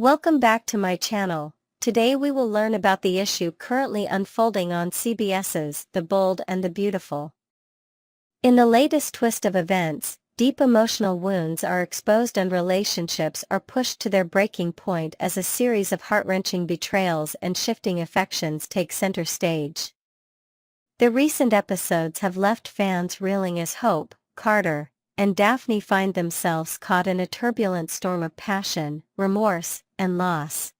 Welcome back to my channel. Today we will learn about the issue currently unfolding on CBS's The Bold and the Beautiful. In the latest twist of events, deep emotional wounds are exposed and relationships are pushed to their breaking point as a series of heart-wrenching betrayals and shifting affections take center stage. The recent episodes have left fans reeling as Hope, Carter, and Daphne find themselves caught in a turbulent storm of passion, remorse, and loss.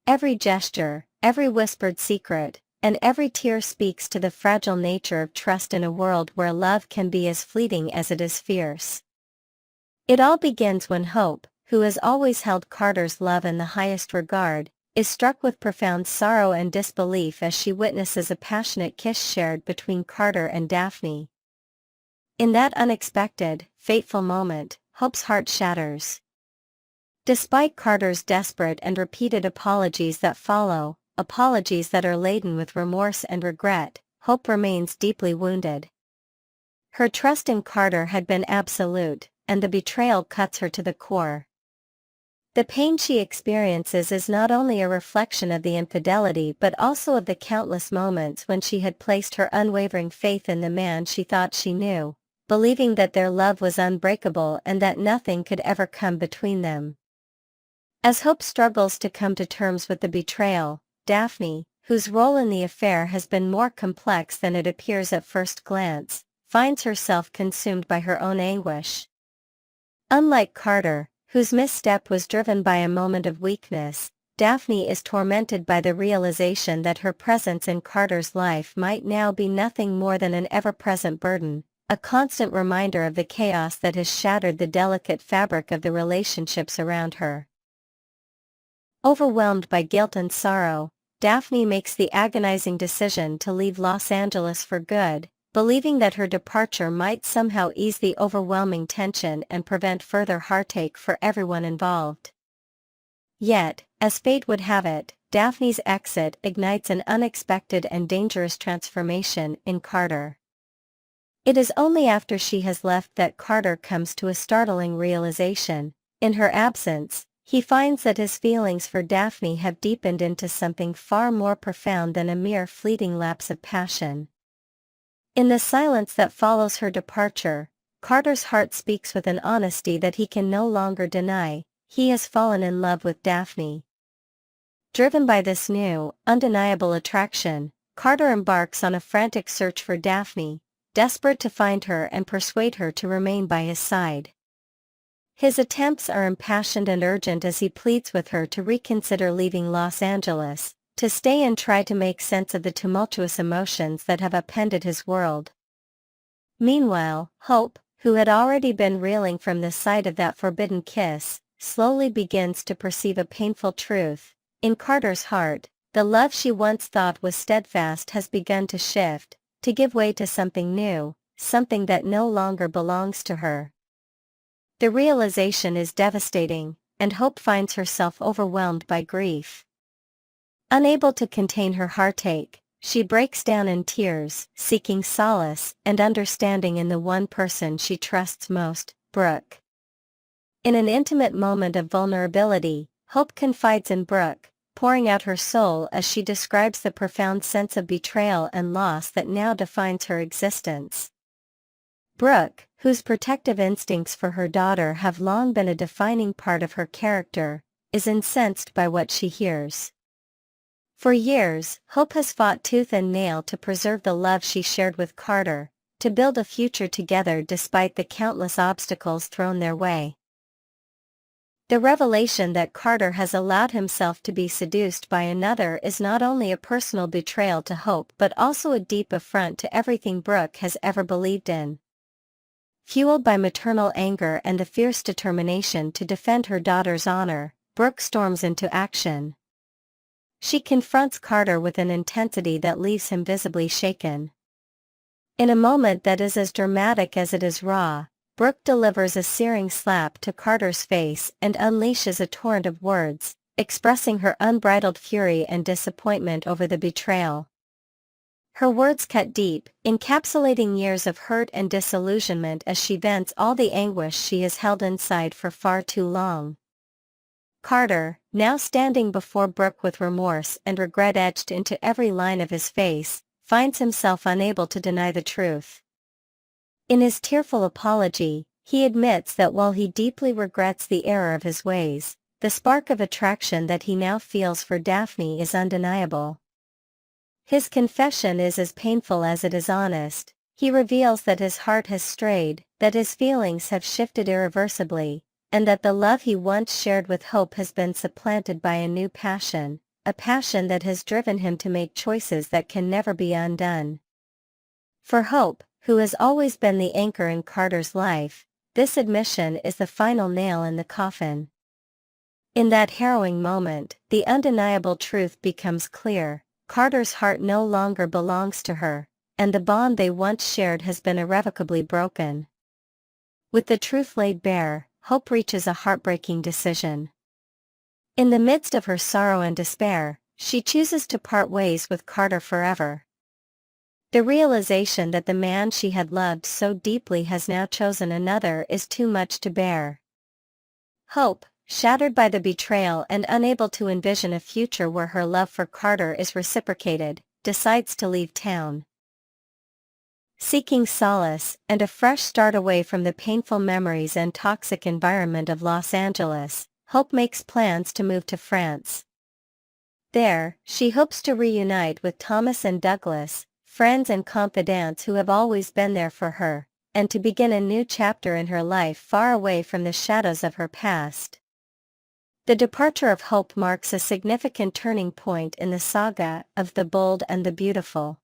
Every gesture, every whispered secret, and every tear speaks to the fragile nature of trust in a world where love can be as fleeting as it is fierce. It all begins when Hope, who has always held Carter's love in the highest regard, is struck with profound sorrow and disbelief as she witnesses a passionate kiss shared between Carter and Daphne. In that unexpected, fateful moment, Hope's heart shatters. Despite Carter's desperate and repeated apologies that follow, apologies that are laden with remorse and regret, Hope remains deeply wounded. Her trust in Carter had been absolute, and the betrayal cuts her to the core. The pain she experiences is not only a reflection of the infidelity but also of the countless moments when she had placed her unwavering faith in the man she thought she knew, believing that their love was unbreakable and that nothing could ever come between them. As Hope struggles to come to terms with the betrayal, Daphne, whose role in the affair has been more complex than it appears at first glance, finds herself consumed by her own anguish. Unlike Carter, whose misstep was driven by a moment of weakness, Daphne is tormented by the realization that her presence in Carter's life might now be nothing more than an ever-present burden, a constant reminder of the chaos that has shattered the delicate fabric of the relationships around her. Overwhelmed by guilt and sorrow, Daphne makes the agonizing decision to leave Los Angeles for good, believing that her departure might somehow ease the overwhelming tension and prevent further heartache for everyone involved. Yet, as fate would have it, Daphne's exit ignites an unexpected and dangerous transformation in Carter. It is only after she has left that Carter comes to a startling realization. In her absence, he finds that his feelings for Daphne have deepened into something far more profound than a mere fleeting lapse of passion. In the silence that follows her departure, Carter's heart speaks with an honesty that he can no longer deny. He has fallen in love with Daphne. Driven by this new, undeniable attraction, Carter embarks on a frantic search for Daphne, desperate to find her and persuade her to remain by his side. His attempts are impassioned and urgent as he pleads with her to reconsider leaving Los Angeles, to stay and try to make sense of the tumultuous emotions that have upended his world. Meanwhile, Hope, who had already been reeling from the sight of that forbidden kiss, slowly begins to perceive a painful truth. In Carter's heart, the love she once thought was steadfast has begun to shift, to give way to something new, something that no longer belongs to her. The realization is devastating, and Hope finds herself overwhelmed by grief. Unable to contain her heartache, she breaks down in tears, seeking solace and understanding in the one person she trusts most, Brooke. In an intimate moment of vulnerability, Hope confides in Brooke, pouring out her soul as she describes the profound sense of betrayal and loss that now defines her existence. Brooke, whose protective instincts for her daughter have long been a defining part of her character, is incensed by what she hears. For years, Hope has fought tooth and nail to preserve the love she shared with Carter, to build a future together despite the countless obstacles thrown their way. The revelation that Carter has allowed himself to be seduced by another is not only a personal betrayal to Hope but also a deep affront to everything Brooke has ever believed in. Fueled by maternal anger and the fierce determination to defend her daughter's honor, Brooke storms into action. She confronts Carter with an intensity that leaves him visibly shaken. In a moment that is as dramatic as it is raw, Brooke delivers a searing slap to Carter's face and unleashes a torrent of words, expressing her unbridled fury and disappointment over the betrayal. Her words cut deep, encapsulating years of hurt and disillusionment as she vents all the anguish she has held inside for far too long. Carter, now standing before Brooke with remorse and regret etched into every line of his face, finds himself unable to deny the truth. In his tearful apology, he admits that while he deeply regrets the error of his ways, the spark of attraction that he now feels for Daphne is undeniable. His confession is as painful as it is honest. He reveals that his heart has strayed, that his feelings have shifted irreversibly, and that the love he once shared with Hope has been supplanted by a new passion, a passion that has driven him to make choices that can never be undone. For Hope, who has always been the anchor in Carter's life, this admission is the final nail in the coffin. In that harrowing moment, the undeniable truth becomes clear: Carter's heart no longer belongs to her, and the bond they once shared has been irrevocably broken. With the truth laid bare, Hope reaches a heartbreaking decision. In the midst of her sorrow and despair, she chooses to part ways with Carter forever. The realization that the man she had loved so deeply has now chosen another is too much to bear. Hope, shattered by the betrayal and unable to envision a future where her love for Carter is reciprocated, decides to leave town. Seeking solace and a fresh start away from the painful memories and toxic environment of Los Angeles, Hope makes plans to move to France. There, she hopes to reunite with Thomas and Douglas, friends and confidants who have always been there for her, and to begin a new chapter in her life far away from the shadows of her past. The departure of Hope marks a significant turning point in the saga of The Bold and the Beautiful.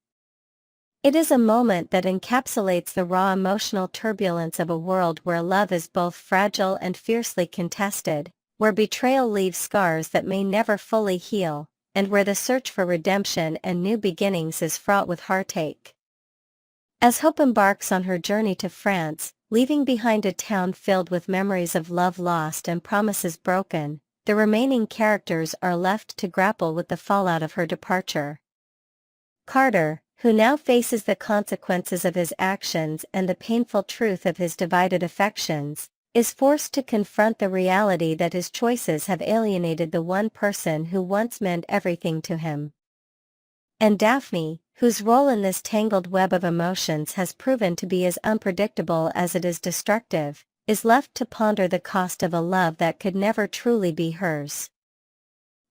It is a moment that encapsulates the raw emotional turbulence of a world where love is both fragile and fiercely contested, where betrayal leaves scars that may never fully heal, and where the search for redemption and new beginnings is fraught with heartache. As Hope embarks on her journey to France, leaving behind a town filled with memories of love lost and promises broken, the remaining characters are left to grapple with the fallout of her departure. Carter, who now faces the consequences of his actions and the painful truth of his divided affections, is forced to confront the reality that his choices have alienated the one person who once meant everything to him. And Daphne, whose role in this tangled web of emotions has proven to be as unpredictable as it is destructive, is left to ponder the cost of a love that could never truly be hers.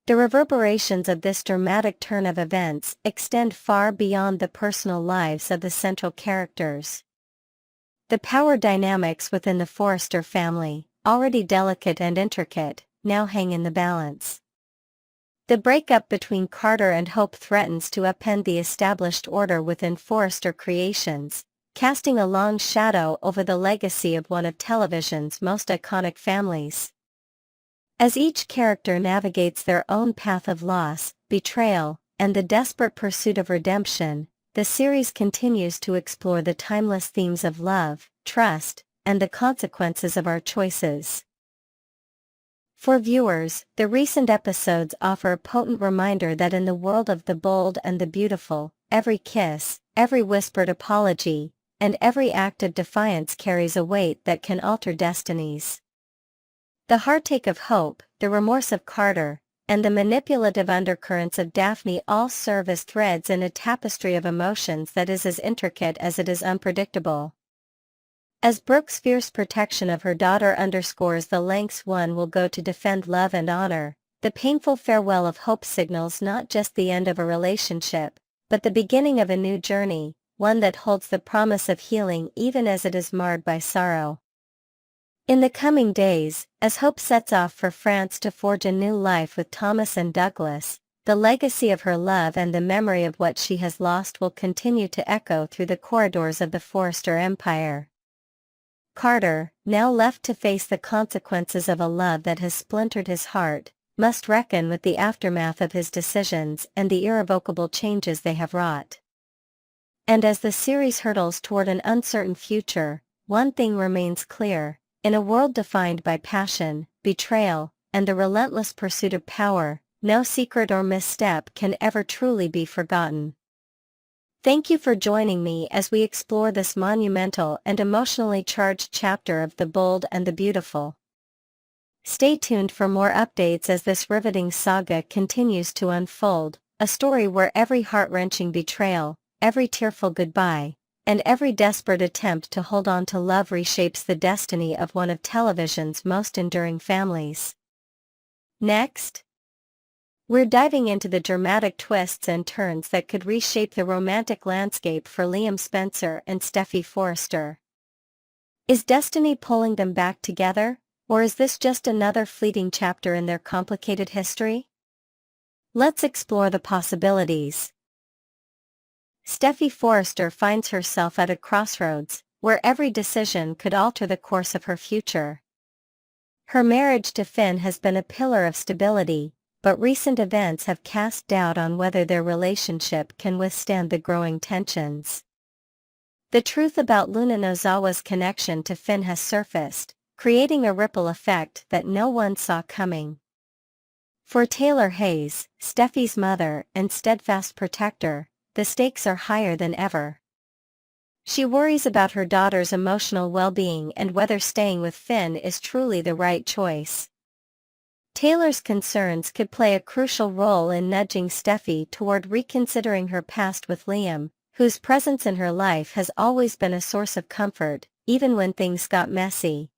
The reverberations of this dramatic turn of events extend far beyond the personal lives of the central characters. The power dynamics within the Forrester family, already delicate and intricate, now hang in the balance. The breakup between Carter and Hope threatens to upend the established order within Forrester Creations, casting a long shadow over the legacy of one of television's most iconic families. As each character navigates their own path of loss, betrayal, and the desperate pursuit of redemption, the series continues to explore the timeless themes of love, trust, and the consequences of our choices. For viewers, the recent episodes offer a potent reminder that in the world of the bold and the beautiful, every kiss, every whispered apology, and every act of defiance carries a weight that can alter destinies. The heartache of Hope, the remorse of Carter, and the manipulative undercurrents of Daphne all serve as threads in a tapestry of emotions that is as intricate as it is unpredictable. As Brooke's fierce protection of her daughter underscores the lengths one will go to defend love and honor, the painful farewell of Hope signals not just the end of a relationship, but the beginning of a new journey, one that holds the promise of healing even as it is marred by sorrow. In the coming days, as Hope sets off for France to forge a new life with Thomas and Douglas, the legacy of her love and the memory of what she has lost will continue to echo through the corridors of the Forrester empire. Carter, now left to face the consequences of a love that has splintered his heart, must reckon with the aftermath of his decisions and the irrevocable changes they have wrought. And as the series hurtles toward an uncertain future, one thing remains clear: in a world defined by passion, betrayal, and the relentless pursuit of power, no secret or misstep can ever truly be forgotten. Thank you for joining me as we explore this monumental and emotionally charged chapter of The Bold and the Beautiful. Stay tuned for more updates as this riveting saga continues to unfold, a story where every heart-wrenching betrayal, every tearful goodbye, and every desperate attempt to hold on to love reshapes the destiny of one of television's most enduring families. Next, we're diving into the dramatic twists and turns that could reshape the romantic landscape for Liam Spencer and Steffy Forrester. Is destiny pulling them back together? Or is this just another fleeting chapter in their complicated history? Let's explore the possibilities. Steffy Forrester finds herself at a crossroads, where every decision could alter the course of her future. Her marriage to Finn has been a pillar of stability, but recent events have cast doubt on whether their relationship can withstand the growing tensions. The truth about Luna Nozawa's connection to Finn has surfaced, creating a ripple effect that no one saw coming. For Taylor Hayes, Steffy's mother and steadfast protector, the stakes are higher than ever. She worries about her daughter's emotional well-being and whether staying with Finn is truly the right choice. Taylor's concerns could play a crucial role in nudging Steffy toward reconsidering her past with Liam, whose presence in her life has always been a source of comfort, even when things got messy.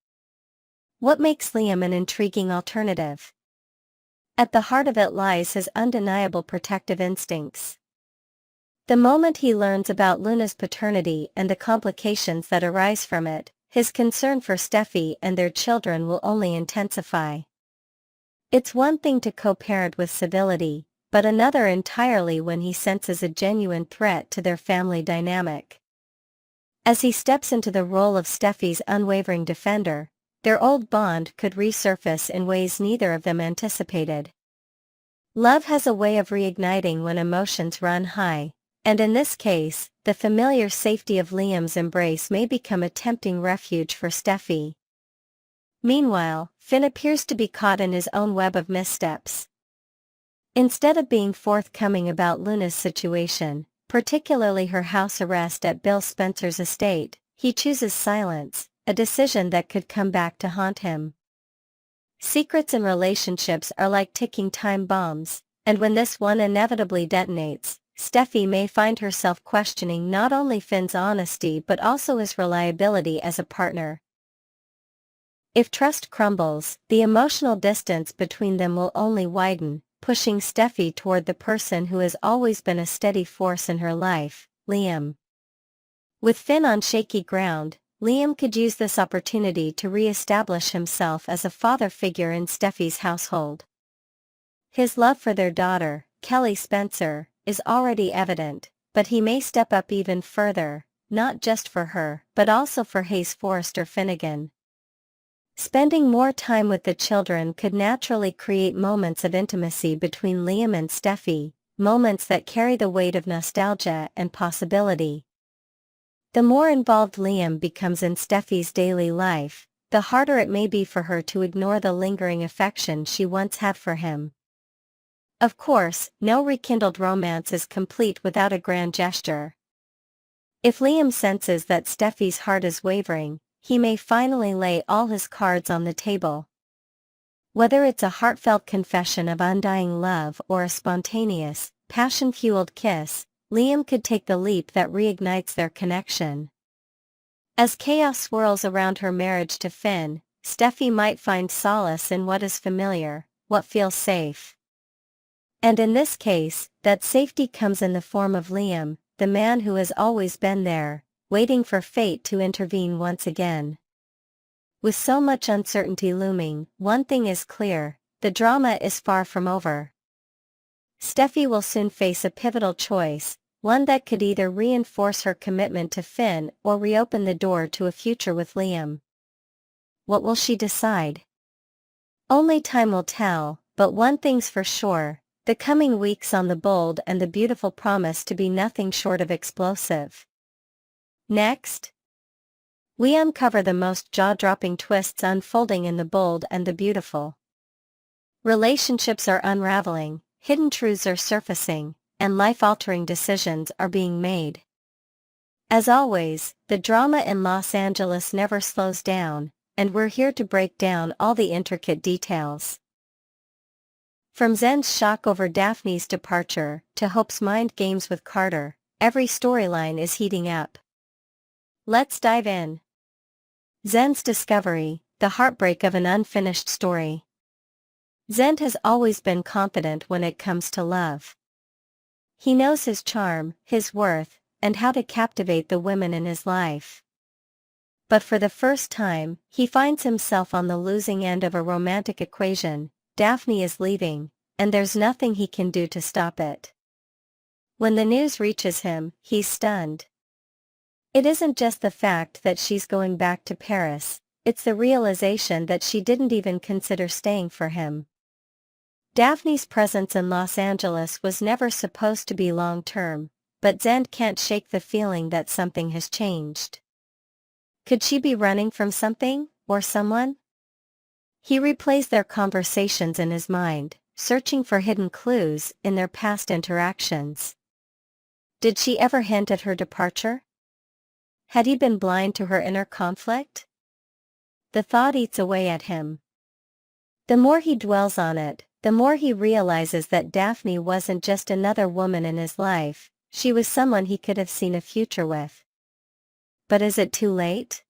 What makes Liam an intriguing alternative? At the heart of it lies his undeniable protective instincts. The moment he learns about Luna's paternity and the complications that arise from it, his concern for Steffy and their children will only intensify. It's one thing to co-parent with civility, but another entirely when he senses a genuine threat to their family dynamic. As he steps into the role of Steffy's unwavering defender, their old bond could resurface in ways neither of them anticipated. Love has a way of reigniting when emotions run high, and in this case, the familiar safety of Liam's embrace may become a tempting refuge for Steffy. Meanwhile, Finn appears to be caught in his own web of missteps. Instead of being forthcoming about Luna's situation, particularly her house arrest at Bill Spencer's estate, he chooses silence, a decision that could come back to haunt him. Secrets in relationships are like ticking time bombs, and when this one inevitably detonates, Steffy may find herself questioning not only Finn's honesty but also his reliability as a partner. If trust crumbles, the emotional distance between them will only widen, pushing Steffy toward the person who has always been a steady force in her life, Liam. With Finn on shaky ground, Liam could use this opportunity to re-establish himself as a father figure in Steffy's household. His love for their daughter, Kelly Spencer, is already evident, but he may step up even further, not just for her, but also for Hayes Forrester Finnegan. Spending more time with the children could naturally create moments of intimacy between Liam and Steffy, moments that carry the weight of nostalgia and possibility. The more involved Liam becomes in Steffy's daily life, the harder it may be for her to ignore the lingering affection she once had for him. Of course, no rekindled romance is complete without a grand gesture. If Liam senses that Steffy's heart is wavering, he may finally lay all his cards on the table. Whether it's a heartfelt confession of undying love or a spontaneous, passion-fueled kiss, Liam could take the leap that reignites their connection. As chaos swirls around her marriage to Finn, Steffy might find solace in what is familiar, what feels safe. And in this case, that safety comes in the form of Liam, the man who has always been there, waiting for fate to intervene once again. With so much uncertainty looming, one thing is clear: the drama is far from over. Steffy will soon face a pivotal choice, one that could either reinforce her commitment to Finn or reopen the door to a future with Liam. What will she decide? Only time will tell, but one thing's for sure: the coming weeks on The Bold and the Beautiful promise to be nothing short of explosive. Next, we uncover the most jaw-dropping twists unfolding in The Bold and the Beautiful. Relationships are unraveling, hidden truths are surfacing, and life-altering decisions are being made. As always, the drama in Los Angeles never slows down, and we're here to break down all the intricate details. From Zen's shock over Daphne's departure to Hope's mind games with Carter, every storyline is heating up. Let's dive in. Zen's discovery, the heartbreak of an unfinished story. Zende has always been confident when it comes to love. He knows his charm, his worth, and how to captivate the women in his life. But for the first time, he finds himself on the losing end of a romantic equation. Daphne is leaving, and there's nothing he can do to stop it. When the news reaches him, he's stunned. It isn't just the fact that she's going back to Paris, it's the realization that she didn't even consider staying for him. Daphne's presence in Los Angeles was never supposed to be long-term, but Zende can't shake the feeling that something has changed. Could she be running from something, or someone? He replays their conversations in his mind, searching for hidden clues in their past interactions. Did she ever hint at her departure? Had he been blind to her inner conflict? The thought eats away at him. The more he dwells on it, the more he realizes that Daphne wasn't just another woman in his life, she was someone he could have seen a future with. But is it too late?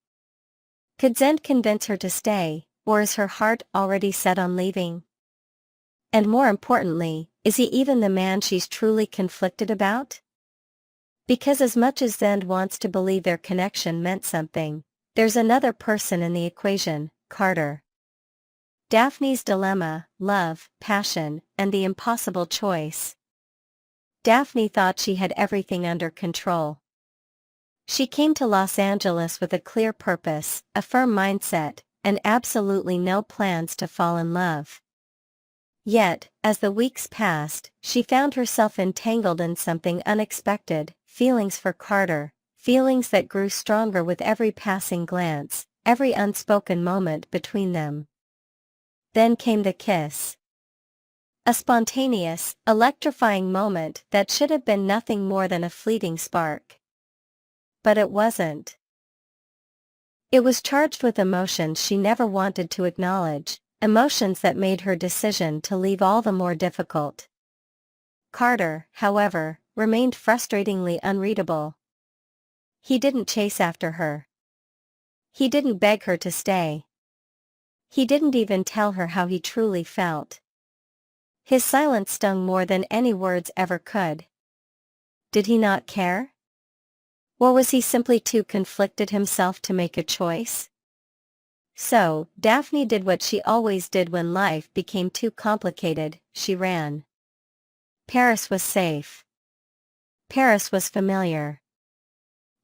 Could Zende convince her to stay, or is her heart already set on leaving? And more importantly, is he even the man she's truly conflicted about? Because as much as Zende wants to believe their connection meant something, there's another person in the equation, Carter. Daphne's dilemma, love, passion, and the impossible choice. Daphne thought she had everything under control. She came to Los Angeles with a clear purpose, a firm mindset, and absolutely no plans to fall in love. Yet, as the weeks passed, she found herself entangled in something unexpected, feelings for Carter, feelings that grew stronger with every passing glance, every unspoken moment between them. Then came the kiss. A spontaneous, electrifying moment that should have been nothing more than a fleeting spark. But it wasn't. It was charged with emotions she never wanted to acknowledge, emotions that made her decision to leave all the more difficult. Carter, however, remained frustratingly unreadable. He didn't chase after her. He didn't beg her to stay. He didn't even tell her how he truly felt. His silence stung more than any words ever could. Did he not care? Or was he simply too conflicted himself to make a choice? So, Daphne did what she always did when life became too complicated, she ran. Paris was safe. Paris was familiar.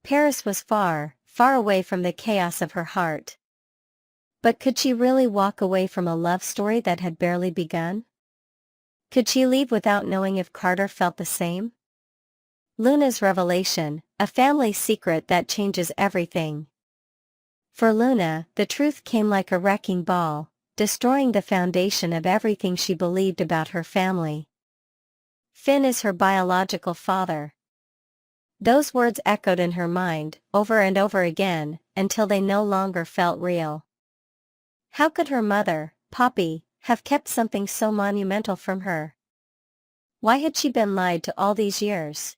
Paris was far, far away from the chaos of her heart. But could she really walk away from a love story that had barely begun? Could she leave without knowing if Carter felt the same? Luna's revelation, a family secret that changes everything. For Luna, the truth came like a wrecking ball, destroying the foundation of everything she believed about her family. Finn is her biological father. Those words echoed in her mind, over and over again, until they no longer felt real. How could her mother, Poppy, have kept something so monumental from her? Why had she been lied to all these years?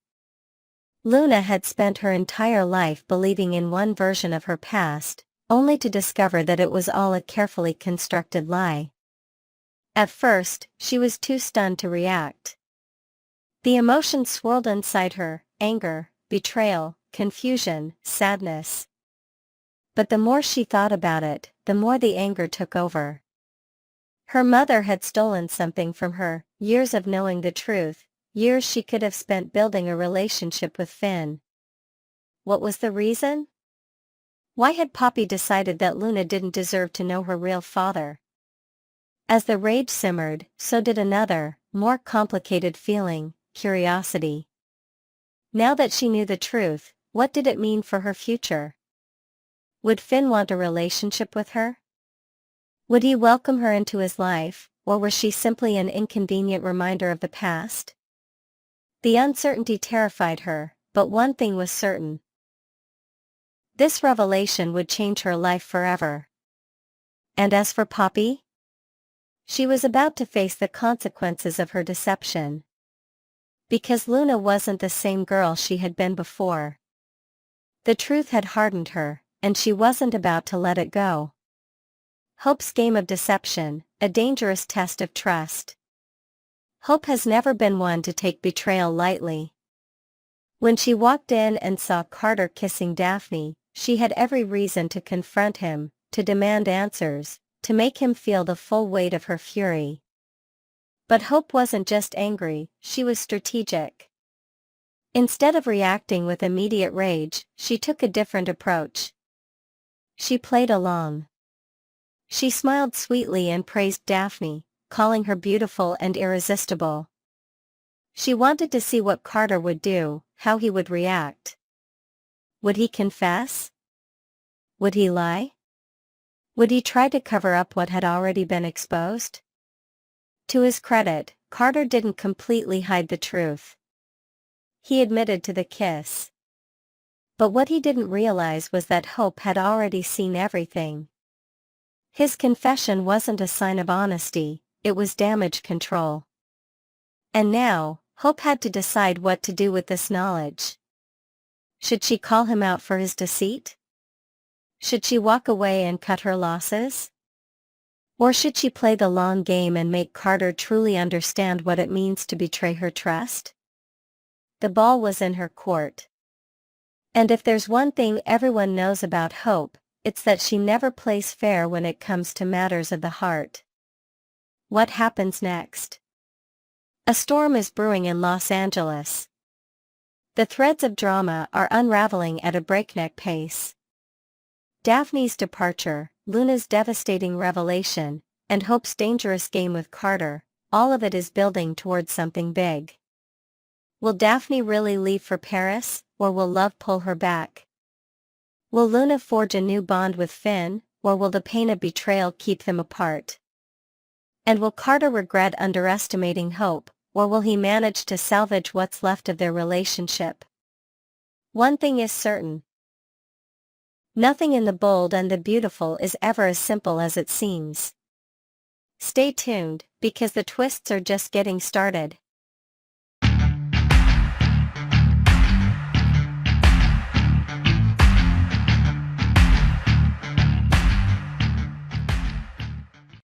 Luna had spent her entire life believing in one version of her past, only to discover that it was all a carefully constructed lie. At first, she was too stunned to react. The emotions swirled inside her, anger, betrayal, confusion, sadness. But the more she thought about it, the more the anger took over. Her mother had stolen something from her, years of knowing the truth, years she could have spent building a relationship with Finn. What was the reason? Why had Poppy decided that Luna didn't deserve to know her real father? As the rage simmered, so did another, more complicated feeling, curiosity. Now that she knew the truth, what did it mean for her future? Would Finn want a relationship with her? Would he welcome her into his life, or was she simply an inconvenient reminder of the past? The uncertainty terrified her, but one thing was certain. This revelation would change her life forever. And as for Poppy? She was about to face the consequences of her deception. Because Luna wasn't the same girl she had been before. The truth had hardened her, and she wasn't about to let it go. Hope's game of deception, a dangerous test of trust. Hope has never been one to take betrayal lightly. When she walked in and saw Carter kissing Daphne, she had every reason to confront him, to demand answers, to make him feel the full weight of her fury. But Hope wasn't just angry, she was strategic. Instead of reacting with immediate rage, she took a different approach. She played along. She smiled sweetly and praised Daphne, calling her beautiful and irresistible. She wanted to see what Carter would do, how he would react. Would he confess? Would he lie? Would he try to cover up what had already been exposed? To his credit, Carter didn't completely hide the truth. He admitted to the kiss. But what he didn't realize was that Hope had already seen everything. His confession wasn't a sign of honesty, it was damage control. And now, Hope had to decide what to do with this knowledge. Should she call him out for his deceit? Should she walk away and cut her losses? Or should she play the long game and make Carter truly understand what it means to betray her trust? The ball was in her court. And if there's one thing everyone knows about Hope, it's that she never plays fair when it comes to matters of the heart. What happens next? A storm is brewing in Los Angeles. The threads of drama are unraveling at a breakneck pace. Daphne's departure, Luna's devastating revelation, and Hope's dangerous game with Carter, all of it is building towards something big. Will Daphne really leave for Paris, or will love pull her back? Will Luna forge a new bond with Finn, or will the pain of betrayal keep them apart? And will Carter regret underestimating Hope, or will he manage to salvage what's left of their relationship? One thing is certain. Nothing in the bold and the beautiful is ever as simple as it seems. Stay tuned, because the twists are just getting started.